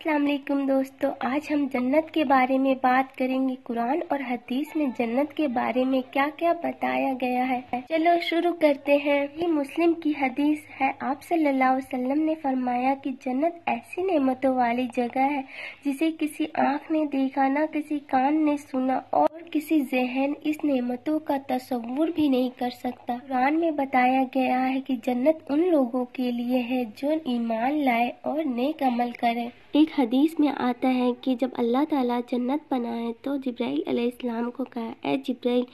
السلام علیکم دوستو، آج ہم جنت کے بارے میں بات کریں گے۔ قرآن اور حدیث میں جنت کے بارے میں کیا کیا بتایا گیا ہے، چلو شروع کرتے ہیں۔ یہ مسلم کی حدیث ہے، آپ صلی اللہ علیہ وسلم نے فرمایا کہ جنت ایسی نعمتوں والی جگہ ہے جسے کسی آنکھ نے دیکھا، نہ کسی کان نے سنا، اور کسی ذہن اس نعمتوں کا تصور بھی نہیں کر سکتا۔ قرآن میں بتایا گیا ہے کہ جنت ان لوگوں کے لیے ہے جو ایمان لائے اور نیک عمل کرے۔ ایک حدیث میں آتا ہے کہ جب اللہ تعالیٰ جنت بنائے تو جبرائیل علیہ السلام کو کہا، اے جبرائیل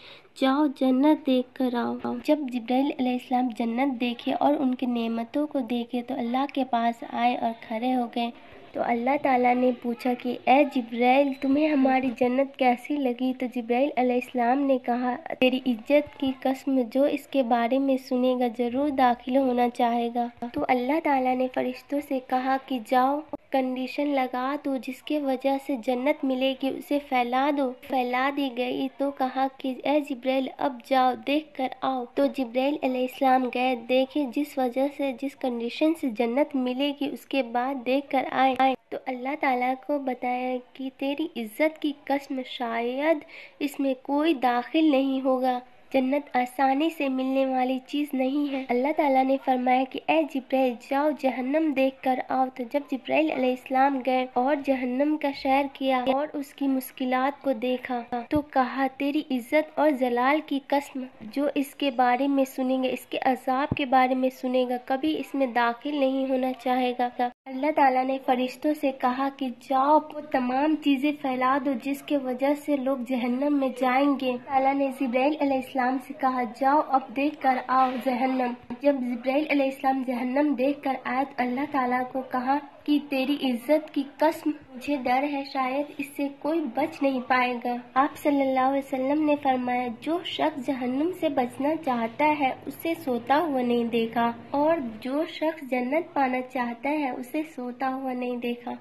جاؤ جنت دیکھ کر آؤ۔ جب جبرائیل علیہ السلام جنت دیکھے اور ان کی نعمتوں کو دیکھے تو اللہ کے پاس آئے اور کھڑے ہو گئے۔ تو اللہ تعالیٰ نے پوچھا کہ اے جبرائیل تمہیں ہماری جنت کیسی لگی؟ تو جبرائیل علیہ السلام نے کہا، تیری عزت کی قسم، جو اس کے بارے میں سنے گا ضرور داخل ہونا چاہے گا۔ تو اللہ تعالیٰ نے فرشتوں سے کہا کہ جاؤ کنڈیشن لگا دو، جس کی وجہ سے جنت ملے گی اسے پھیلا دو۔ پھیلا دی گئی تو کہا کہ اے جبرائیل اب جاؤ دیکھ کر آؤ۔ تو جبرائیل علیہ السلام گئے، دیکھے جس وجہ سے جس کنڈیشن سے جنت ملے گی اس کے بعد دیکھ کر آئے۔ تو اللہ تعالیٰ کو بتایا کہ تیری عزت کی قسم شاید اس میں کوئی داخل نہیں ہوگا، جنت آسانی سے ملنے والی چیز نہیں ہے۔ اللہ تعالیٰ نے فرمایا کہ اے جبرائیل جاؤ جہنم دیکھ کر آؤ۔ تو جب جبرائیل علیہ السلام گئے اور جہنم کا سیر کیا اور اس کی مشکلات کو دیکھا تو کہا، تیری عزت اور جلال کی قسم، جو اس کے بارے میں سنے گا، اس کے عذاب کے بارے میں سنے گا، کبھی اس میں داخل نہیں ہونا چاہے گا۔ اللہ تعالیٰ نے فرشتوں سے کہا کہ جاؤ وہ تمام چیزیں پھیلا دو جس کی وجہ سے لوگ جہنم میں جائیں گے۔ اللہ نے جبرائیل علیہ السلام سے کہا، جاؤ اب دیکھ کر آؤ جہنم۔ جب جبرائیل علیہ السلام جہنم دیکھ کر آئے تو اللہ تعالیٰ کو کہا کہ تیری عزت کی قسم، مجھے ڈر ہے شاید اس سے کوئی بچ نہیں پائے گا۔ آپ صلی اللہ علیہ وسلم نے فرمایا، جو شخص جہنم سے بچنا چاہتا ہے اسے سوتا ہوا نہیں دیکھا، اور جو شخص جنت پانا چاہتا ہے اسے سوتا ہوا نہیں دیکھا۔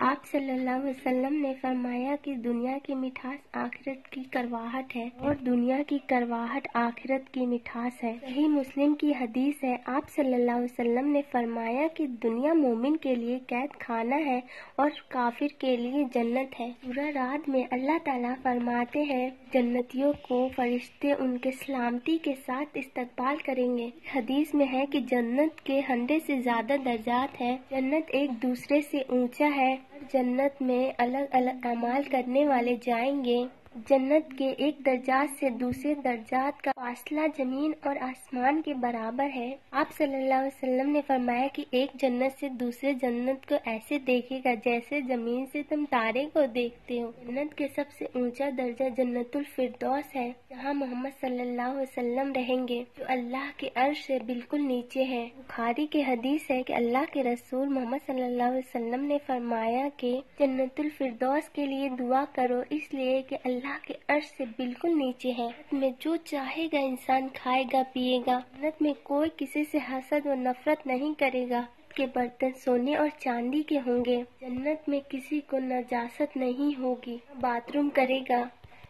آپ صلی اللہ علیہ وسلم نے فرمایا کہ دنیا کی مٹھاس آخرت کی کرواہٹ ہے، اور دنیا کی کرواہٹ آخرت کی مٹھاس ہے۔ صحیح مسلم کی حدیث ہے، آپ صلی اللہ علیہ وسلم نے فرمایا کہ دنیا مومن کے لیے قید خانہ ہے اور کافر کے لیے جنت ہے۔ سورہ رعد میں اللہ تعالیٰ فرماتے ہیں، جنتیوں کو فرشتے ان کے سلامتی کے ساتھ استقبال کریں گے۔ حدیث میں ہے کہ جنت کے 100 سے زیادہ درجات ہیں، جنت ایک دوسرے سے اونچا ہے، جنت میں الگ الگ اعمال کرنے والے جائیں گے۔ جنت کے ایک درجات سے دوسرے درجات کا فاصلہ زمین اور آسمان کے برابر ہے۔ آپ صلی اللہ علیہ وسلم نے فرمایا کہ ایک جنت سے دوسرے جنت کو ایسے دیکھے گا جیسے زمین سے تم تارے کو دیکھتے ہو۔ جنت کے سب سے اونچا درجہ جنت الفردوس ہے، جہاں محمد صلی اللہ علیہ وسلم رہیں گے، جو اللہ کے عرش سے بالکل نیچے ہے۔ بخاری کی حدیث ہے کہ اللہ کے رسول محمد صلی اللہ علیہ وسلم نے فرمایا کہ جنت الفردوس کے لیے دعا کرو، اس لیے کہ اللہ کے عرش سے بالکل نیچے ہے۔ جنت میں جو چاہے گا انسان کھائے گا پیے گا۔ جنت میں کوئی کسی سے حسد و نفرت نہیں کرے گا۔ جنت کے برتن سونے اور چاندی کے ہوں گے۔ جنت میں کسی کو نجاست نہیں ہوگی، نہ باتھ روم کرے گا،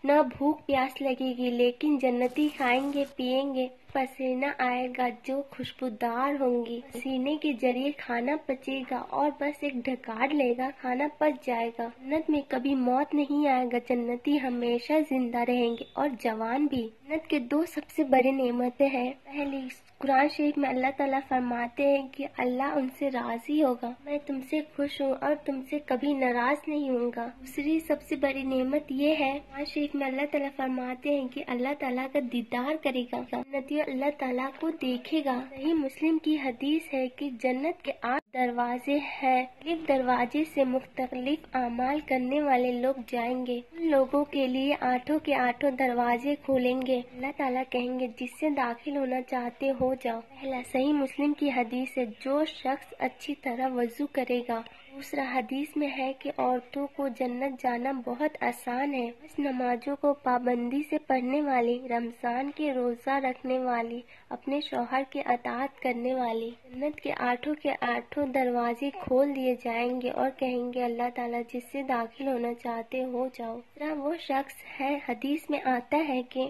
نہ بھوک پیاس لگے گی، لیکن جنتی کھائیں گے پیئیں گے، پسینہ آئے گا جو خوشبودار ہوں گی، پسینے کے ذریعے کھانا پچے گا اور بس ایک ڈھکار لے گا کھانا پچ جائے گا۔ جنت میں کبھی موت نہیں آئے گا، جنتی ہمیشہ زندہ رہیں گے اور جوان بھی۔ جنت کے 2 سب سے بڑی نعمتیں ہیں۔ پہلی، قرآن شریف میں اللہ تعالیٰ فرماتے ہیں کہ اللہ ان سے راضی ہوگا، میں تم سے خوش ہوں اور تم سے کبھی ناراض نہیں ہوں گا۔ دوسری سب سے بڑی نعمت یہ ہے، قرآن شریف میں اللہ تعالیٰ فرماتے ہیں کہ اللہ تعالیٰ کا دیدار کرے گا، جنتی اللہ تعالیٰ کو دیکھے گا۔ صحیح مسلم کی حدیث ہے کہ جنت کے 8 دروازے ہیں، مختلف دروازے سے مختلف اعمال کرنے والے لوگ جائیں گے۔ ان لوگوں کے لیے 8 کے 8 دروازے کھولیں گے۔ اللہ تعالیٰ کہیں گے، جس سے داخل ہونا چاہتے ہو جاؤ۔ پہلا، صحیح مسلم کی حدیث ہے، جو شخص اچھی طرح وضو کرے گا۔ دوسرا، حدیث میں ہے کہ عورتوں کو جنت جانا بہت آسان ہے، بس نمازوں کو پابندی سے پڑھنے والی، رمضان کے روزہ رکھنے والی، اپنے شوہر کی اطاعت کرنے والی۔ جنت کے 8 دروازے کھول دیے جائیں گے اور کہیں گے، اللہ تعالیٰ جس سے داخل ہونا چاہتے ہو جاؤ۔ وہ شخص ہے، حدیث میں آتا ہے کہ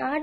8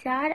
4